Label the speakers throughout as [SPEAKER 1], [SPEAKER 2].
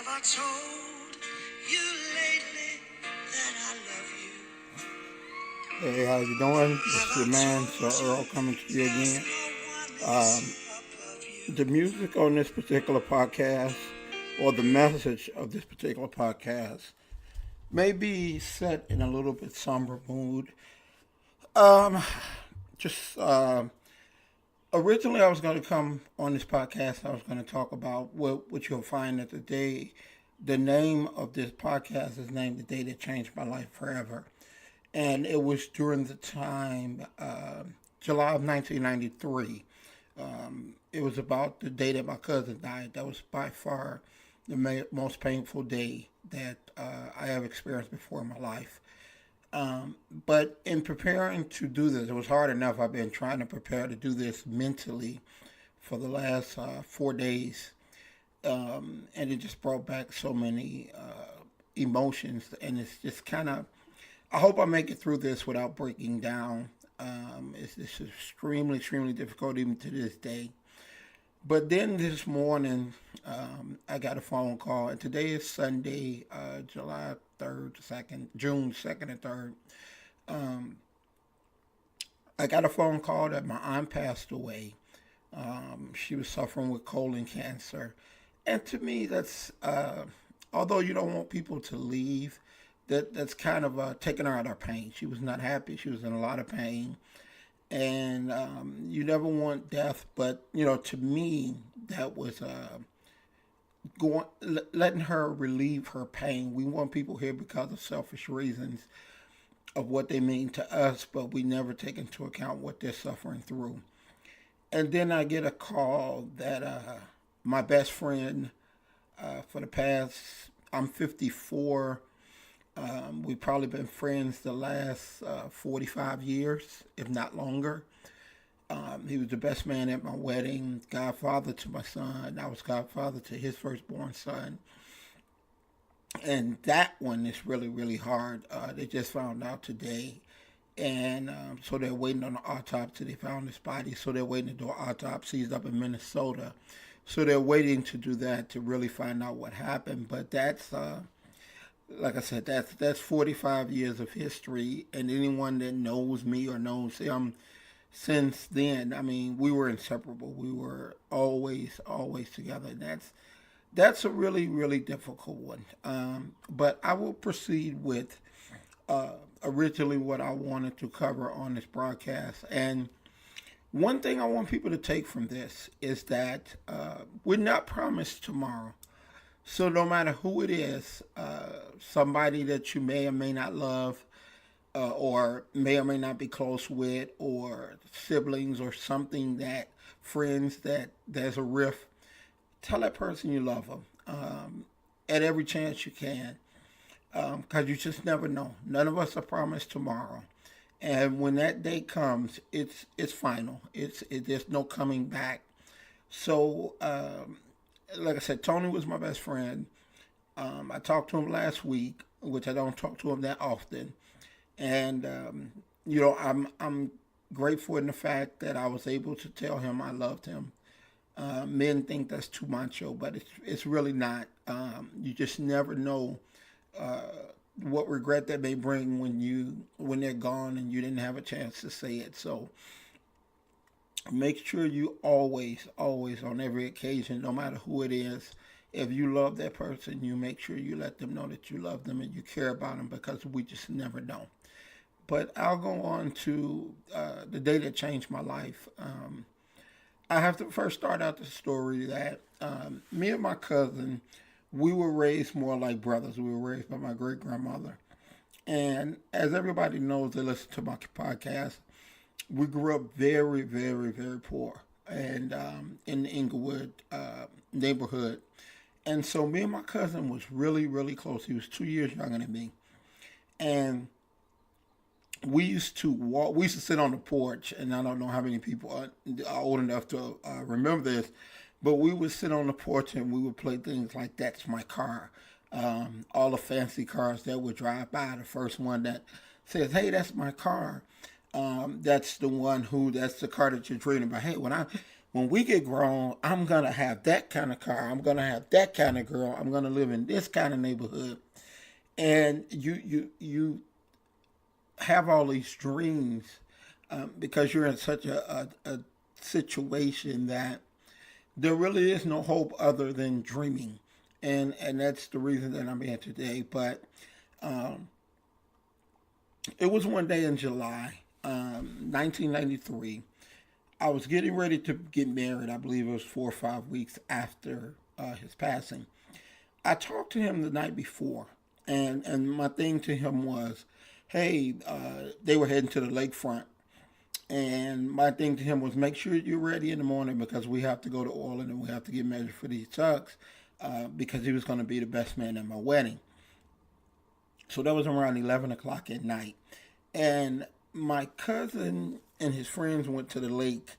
[SPEAKER 1] Have I told you lately that I love you?
[SPEAKER 2] Hey, how you doing? This is
[SPEAKER 1] Have
[SPEAKER 2] your
[SPEAKER 1] I
[SPEAKER 2] man,
[SPEAKER 1] told
[SPEAKER 2] Sir-Earl,
[SPEAKER 1] you
[SPEAKER 2] coming to you
[SPEAKER 1] there's
[SPEAKER 2] again.
[SPEAKER 1] no one else
[SPEAKER 2] Um,
[SPEAKER 1] above you?
[SPEAKER 2] the music on this particular podcast, or the message of this particular podcast, may be set in a little bit somber mood. Um, just Originally, I was going to come on this podcast. I was going to talk about what you'll find that the name of this podcast is named "The Day That Changed My Life Forever," and it was during the time July of 1993. It was about the day that my cousin died. That was by far the most painful day that I have experienced before in my life. But in preparing to do this, it was hard enough. I've been trying to prepare to do this mentally for the last 4 days, and it just brought back so many emotions. And it's just kind of, I hope I make it through this without breaking down. It's extremely, extremely difficult even to this day. But then this morning, I got a phone call, and today is Sunday, July 3rd, 2nd, June 2nd and 3rd. Um, I got a phone call that my aunt passed away. She was suffering with colon cancer. And to me, although you don't want people to leave, that's kind of taking her out of her pain. She was not happy. She was in a lot of pain. And you never want death, but to me, that was letting her relieve her pain. We want people here because of selfish reasons of what they mean to us, but we never take into account what they're suffering through. And then I get a call that my best friend for the past, I'm 54. We've probably been friends the last 45 years, if not longer. He was the best man at my wedding, godfather to my son. I was godfather to his firstborn son. And that one is really, really hard. They just found out today. And so they're waiting on the autopsy. They found his body, so they're waiting to do autopsies up in Minnesota. So they're waiting to do that to really find out what happened. But that's like I said, that's 45 years of history, and anyone that knows me or knows him since then, I mean, we were inseparable. We were always, always together. And that's a really, really difficult one. But I will proceed with originally what I wanted to cover on this broadcast. And one thing I want people to take from this is that we're not promised tomorrow. So no matter who it is, somebody that you may or may not love, or may or may not be close with, or siblings, or something that friends that there's a rift, tell that person you love them at every chance you can, because you just never know. None of us are promised tomorrow, and when that day comes, it's final. There's no coming back. So like I said, Tony was my best friend. I talked to him last week, which I don't talk to him that often, and I'm grateful in the fact that I was able to tell him I loved him. Men think that's too macho, but it's really not. You just never know uh, what regret that may bring when they're gone and you didn't have a chance to say it. So make sure you always, always, on every occasion, no matter who it is, if you love that person, you make sure you let them know that you love them and you care about them, because we just never know. But I'll go on to the day that changed my life. I have to first start out the story that me and my cousin, we were raised more like brothers. We were raised by my great grandmother. And as everybody knows that listen to my podcast, we grew up very, very, very poor, and in the Inglewood neighborhood. And so me and my cousin was really, really close. He was 2 years younger than me. And we used to walk. We used to sit on the porch, and I don't know how many people are old enough to remember this, but we would sit on the porch and we would play things like "That's My Car," all the fancy cars that would drive by. The first one that says, "Hey, that's my car." That's the car that you're dreaming about. Hey, when we get grown, I'm gonna have that kind of car. I'm gonna have that kind of girl. I'm gonna live in this kind of neighborhood. And you have all these dreams because you're in such a situation that there really is no hope other than dreaming, and that's the reason that I'm here today. But um, it was one day in July, 1993. I was getting ready to get married. I believe it was 4 or 5 weeks after his passing. I talked to him the night before, and my thing to him was, hey, they were heading to the lakefront, and my thing to him was, make sure you're ready in the morning because we have to go to Orland and we have to get measured for these chucks, because he was going to be the best man at my wedding. So that was around 11 o'clock at night. And my cousin and his friends went to the lake,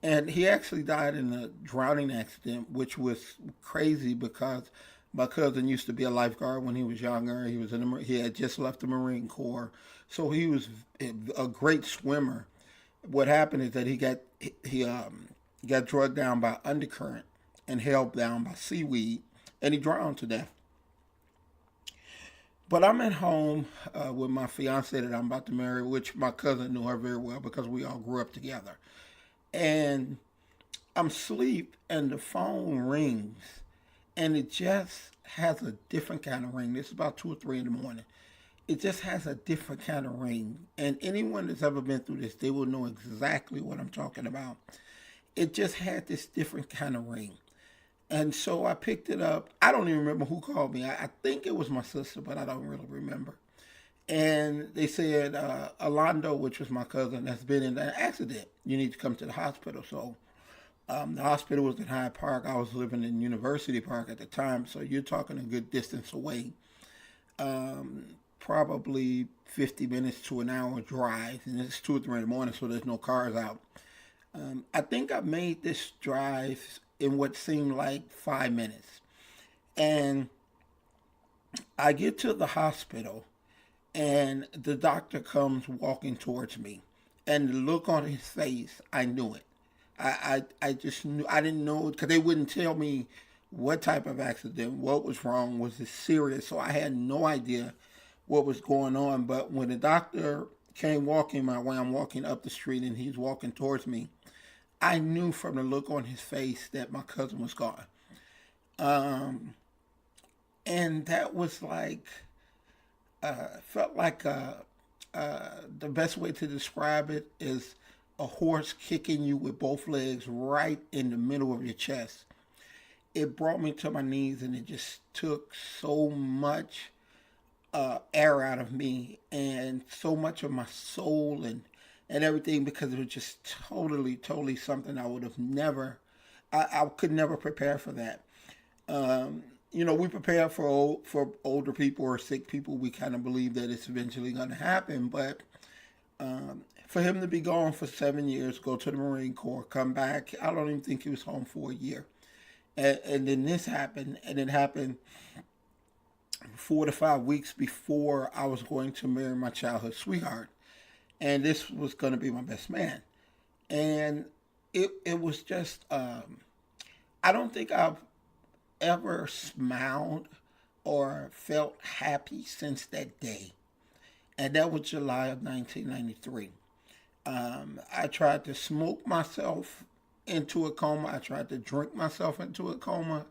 [SPEAKER 2] and he actually died in a drowning accident, which was crazy because my cousin used to be a lifeguard when he was younger. He had just left the Marine Corps, so he was a great swimmer. What happened is that he got drugged down by undercurrent and held down by seaweed, and he drowned to death. But I'm at home with my fiance that I'm about to marry, which my cousin knew her very well because we all grew up together. And I'm asleep, and the phone rings, and it just has a different kind of ring. This is about 2 or 3 in the morning. It just has a different kind of ring. And anyone that's ever been through this, they will know exactly what I'm talking about. It just had this different kind of ring. And so I picked it up. I don't even remember who called me. I think it was my sister, but I don't really remember. And they said, Alondo, which was my cousin, has been in an accident. You need to come to the hospital. So the hospital was in Hyde Park. I was living in University Park at the time. So you're talking a good distance away. Probably 50 minutes to an hour drive. And it's 2 or 3 in the morning, so there's no cars out. I think I made this drive in what seemed like 5 minutes. And I get to the hospital, and the doctor comes walking towards me. And the look on his face, I knew it. I just knew, I didn't know, because they wouldn't tell me what type of accident, what was wrong, was it serious? So I had no idea what was going on. But when the doctor came walking my way, I'm walking up the street and he's walking towards me, I knew from the look on his face that my cousin was gone. Um, and that was like, felt like the best way to describe it is a horse kicking you with both legs right in the middle of your chest. It brought me to my knees, and it just took so much air out of me and so much of my soul and everything, because it was just totally something I would have never, I could never prepare for that. We prepare for older people or sick people. We kind of believe that it's eventually going to happen, but for him to be gone for 7 years, go to the Marine Corps, come back, I don't even think he was home for a year. And then this happened, and it happened 4 to 5 weeks before I was going to marry my childhood sweetheart. And this was going to be my best man. And it was just, I don't think I've ever smiled or felt happy since that day. And that was July of 1993. I tried to smoke myself into a coma. I tried to drink myself into a coma.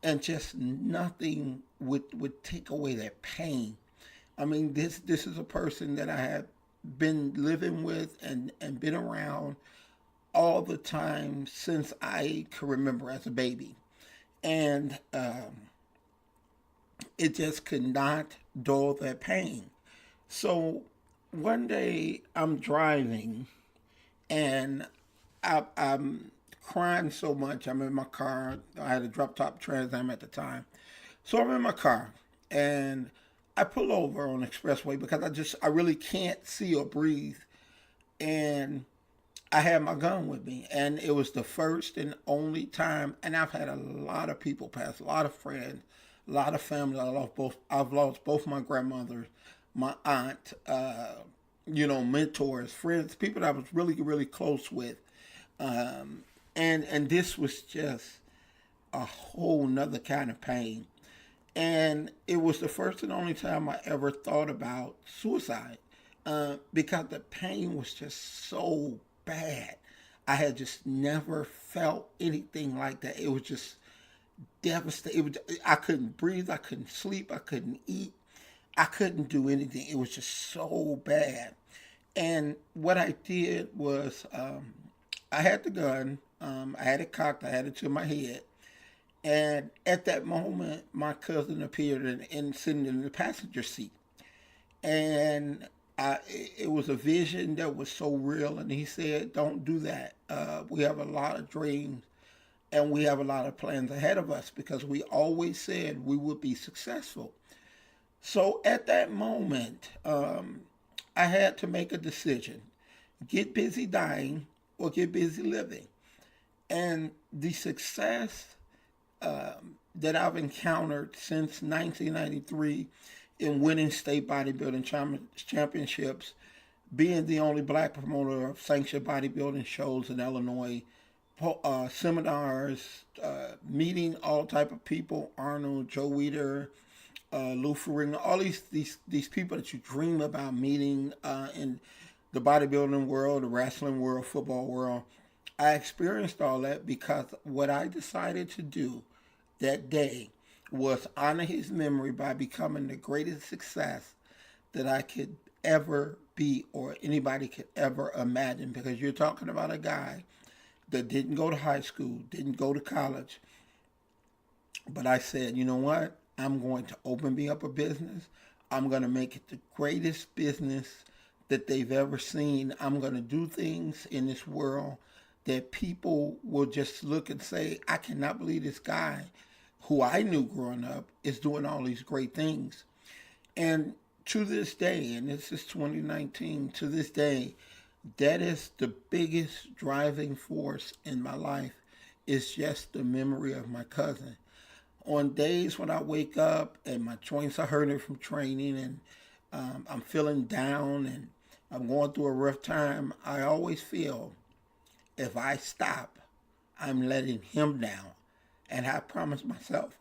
[SPEAKER 2] And just nothing would take away that pain. I mean, this is a person that I had been living with and been around all the time since I could remember as a baby. And it just could not dull that pain. So one day I'm driving, and I'm crying so much. I'm in my car. I had a drop top Trans Am at the time. So I'm in my car, and I pull over on the expressway because I really can't see or breathe. And I had my gun with me, and it was the first and only time. And I've had a lot of people pass, a lot of friends, a lot of family. I've lost both my grandmothers, my aunt, mentors, friends, people that I was really close with. And this was just a whole nother kind of pain. And it was the first and only time I ever thought about suicide, because the pain was just so bad. I had just never felt anything like that. It was just devastating. I couldn't breathe. I couldn't sleep. I couldn't eat. I couldn't do anything. It was just so bad. And what I did was, I had the gun. I had it cocked. I had it to my head. And at that moment, my cousin appeared and sitting in the passenger seat. And it was a vision that was so real. And he said, "Don't do that. We have a lot of dreams and we have a lot of plans ahead of us because we always said we would be successful." So at that moment, I had to make a decision: get busy dying or get busy living. And the success that I've encountered since 1993 in winning state bodybuilding championships, being the only black promoter of sanctioned bodybuilding shows in Illinois, seminars, meeting all type of people: Arnold, Joe Weider, Lou Ferrigno, all these people that you dream about meeting in the bodybuilding world, the wrestling world, football world. I experienced all that because what I decided to do that day was honor his memory by becoming the greatest success that I could ever be or anybody could ever imagine. Because you're talking about a guy that didn't go to high school, didn't go to college. But I said, you know what? I'm going to open me up a business. I'm going to make it the greatest business that they've ever seen. I'm going to do things in this world that people will just look and say, I cannot believe this guy who I knew growing up is doing all these great things. And to this day, and this is 2019, to this day, that is the biggest driving force in my life, is just the memory of my cousin. On days when I wake up and my joints are hurting from training and I'm feeling down and I'm going through a rough time, I always feel if I stop, I'm letting him down. And I promise myself,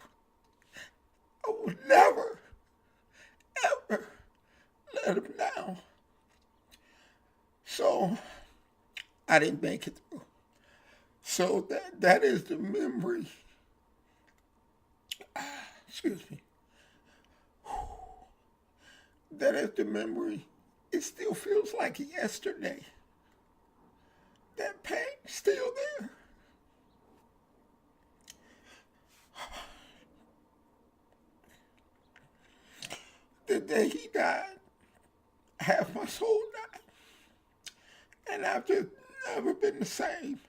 [SPEAKER 2] I will never, ever let him down. So I didn't make it through. So that is the memory. Excuse me. That is the memory. It still feels like yesterday. That pain's still there. The day he died, half my soul died. And I've just never been the same.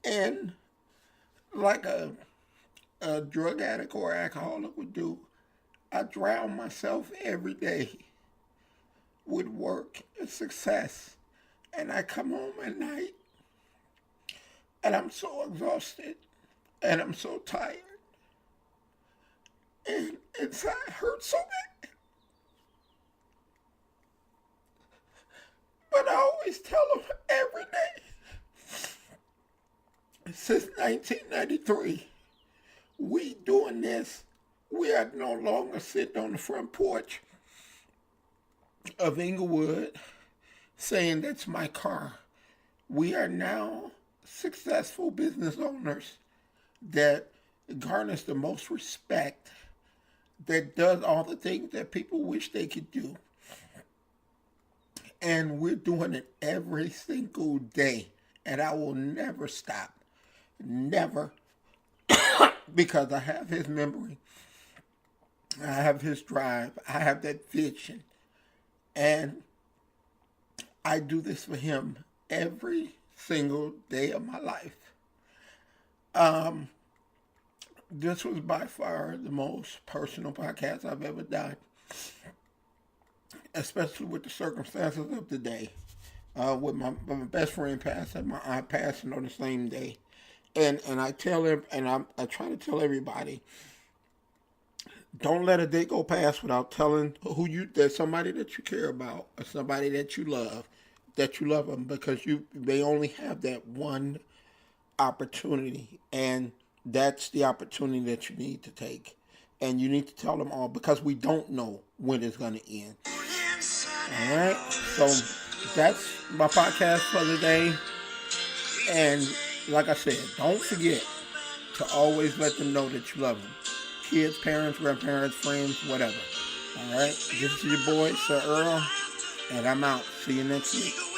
[SPEAKER 2] And like a drug addict or alcoholic would do, I drown myself every day with work and success. And I come home at night and I'm so exhausted and I'm so tired. And inside hurts so bad. But I always tell them every day, since 1993, we doing this. We are no longer sitting on the front porch of Inglewood saying that's my car. We are now successful business owners that garners the most respect, that does all the things that people wish they could do. And we're doing it every single day. And I will never stop. Never. Because I have his memory. I have his drive. I have that vision. And I do this for him every single day of my life. This was by far the most personal podcast I've ever done, especially with the circumstances of the day. With my best friend passing, my aunt passing on the same day. And I tell him, and I try to tell everybody, don't let a day go past without telling there's somebody that you care about or somebody that you love that you love them, because they only have that one opportunity, and that's the opportunity that you need to take. And you need to tell them all, because we don't know when it's going to end. All right, so that's my podcast for today. And like I said, don't forget to always let them know that you love them. Kids, parents, grandparents, friends, whatever. All right, this is your boy, Sir-Earl, and I'm out. See you next week.